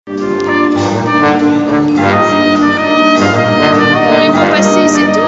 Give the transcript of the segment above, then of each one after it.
Ils vont passer, c'est tout.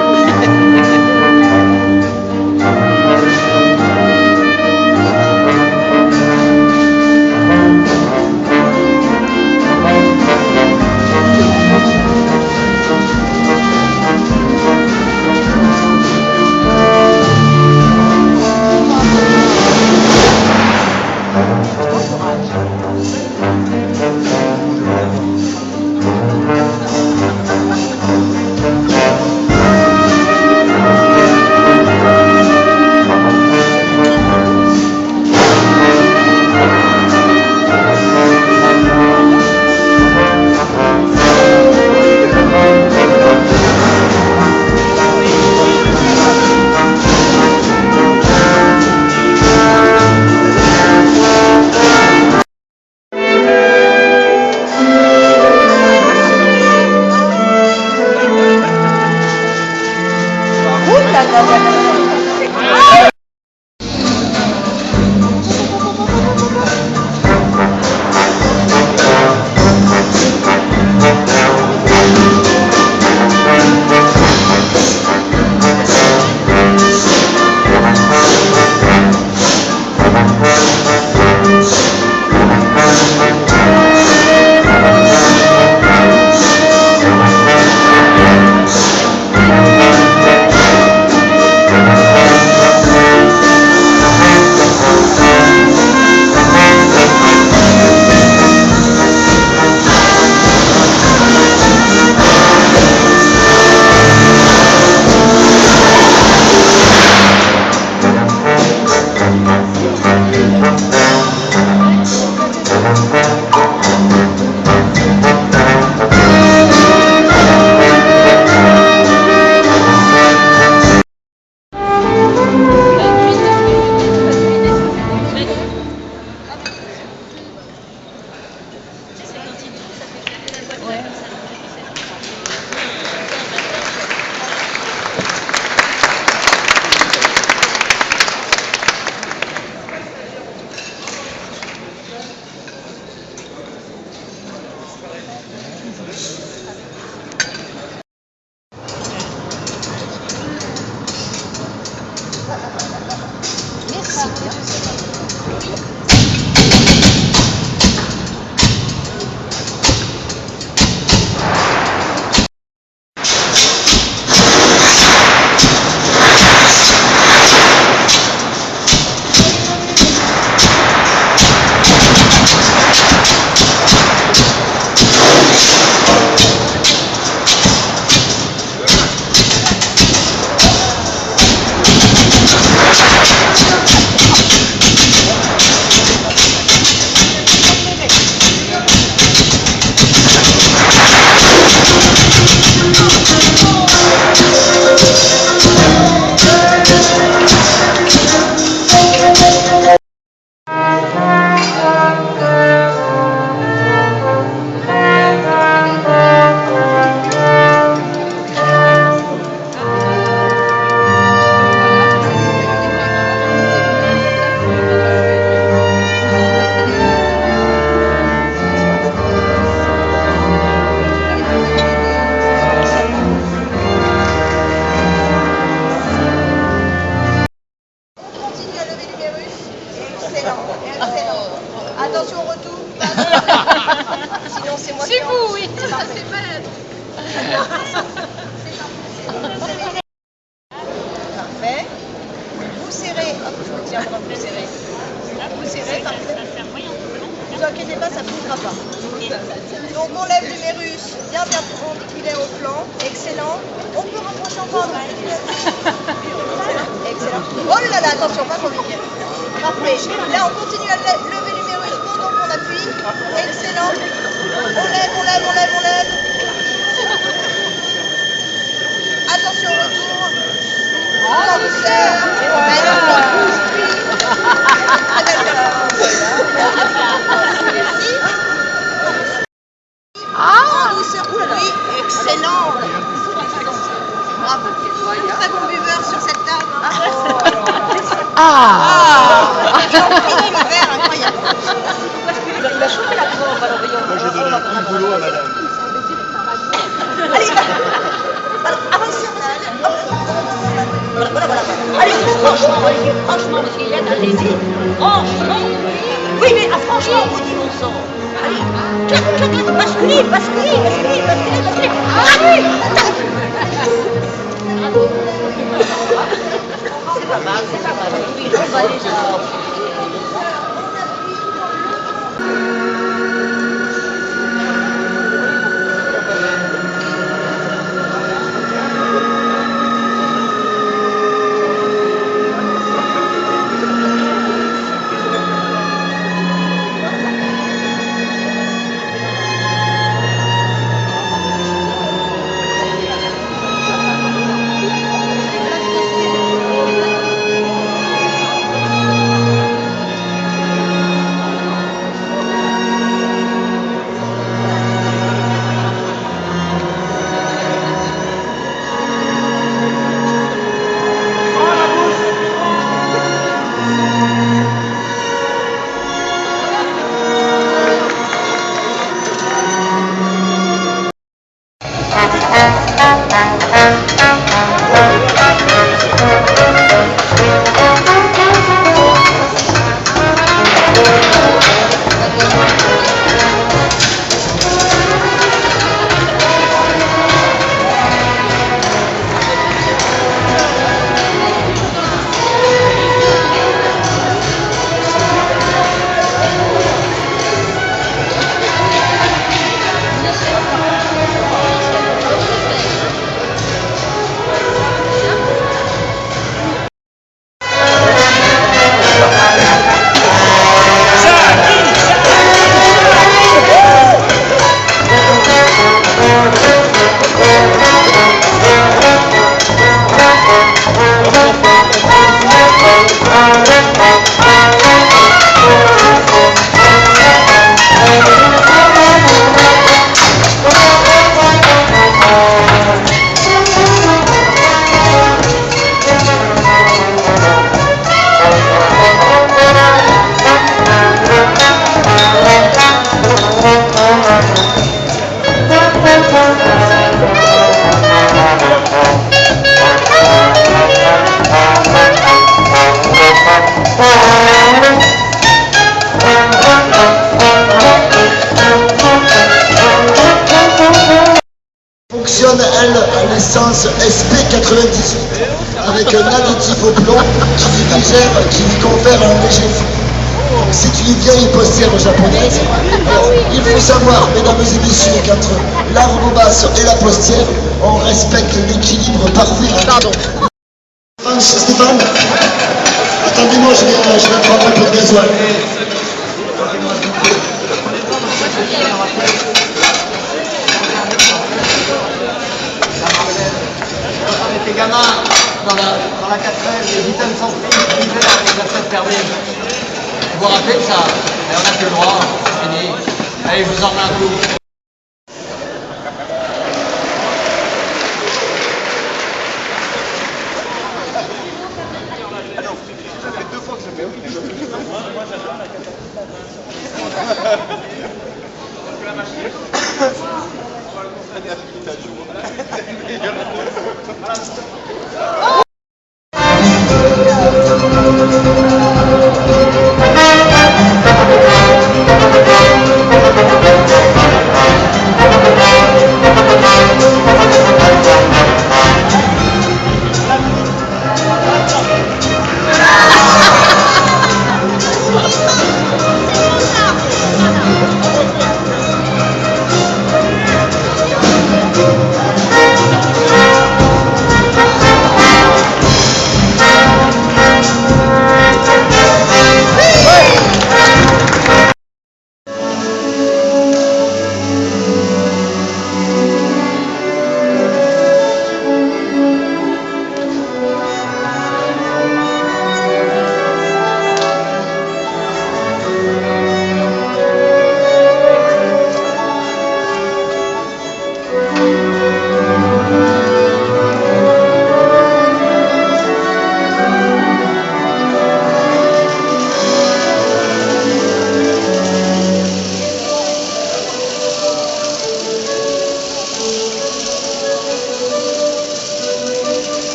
Attention au retour. Sinon c'est moi qui C'est vous, oui. C'est malade. Parfait. Vous serrez. Hop, je vous tiens pendant que vous serrez. Vous serrez, parfait. Ne vous inquiétez pas, ça ne bougera pas. Donc on lève l'humérus bien perpendiculaire au flanc. Excellent. On peut rapprocher encore un peu. Excellent. Oh là là, attention, pas trop vite. Parfait. Là, on continue à lever l'humérus pendant qu'on appuie. Excellent. On lève, on lève, on lève, on lève. Attention au retour. On vous serre. Merci. Ah, oui, excellent. Bravo. Très bon buveur sur cette table. Il a pris des verres incroyables. Il a chopé la porte. va l'envoyer. Moi j'ai donné un coup de boulot à madame. Allez, voilà, avancez, avancez. Hop. Voilà. Allez, franchement, Olivier, franchement, monsieur Yann, allez-y. Franchement. Oui, mais franchement, vous dites bon sang. Allez, clac, basculez. Ah oui. C'est pas mal. Oui, on va déjà. Fonctionne, elle, à l'essence SP98, avec un additif au plomb qui lui confère un léger fond. C'est une vieille postière japonaise. Il faut savoir, mesdames et messieurs, qu'entre l'arbre basse et la postière, on respecte l'équilibre parfait. Pardon. Stéphane, attendez-moi, je vais prendre un peu de gasoil. On était gamins dans la 4e, les items sans prix, ils vivaient avec la fête fermée. Vous vous rappelez de ça? Et on n'a plus le droit, c'est fini. Allez, je vous en remets un coup.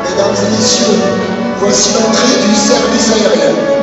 Mesdames et messieurs, voici l'entrée du service aérien.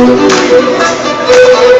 Thank you.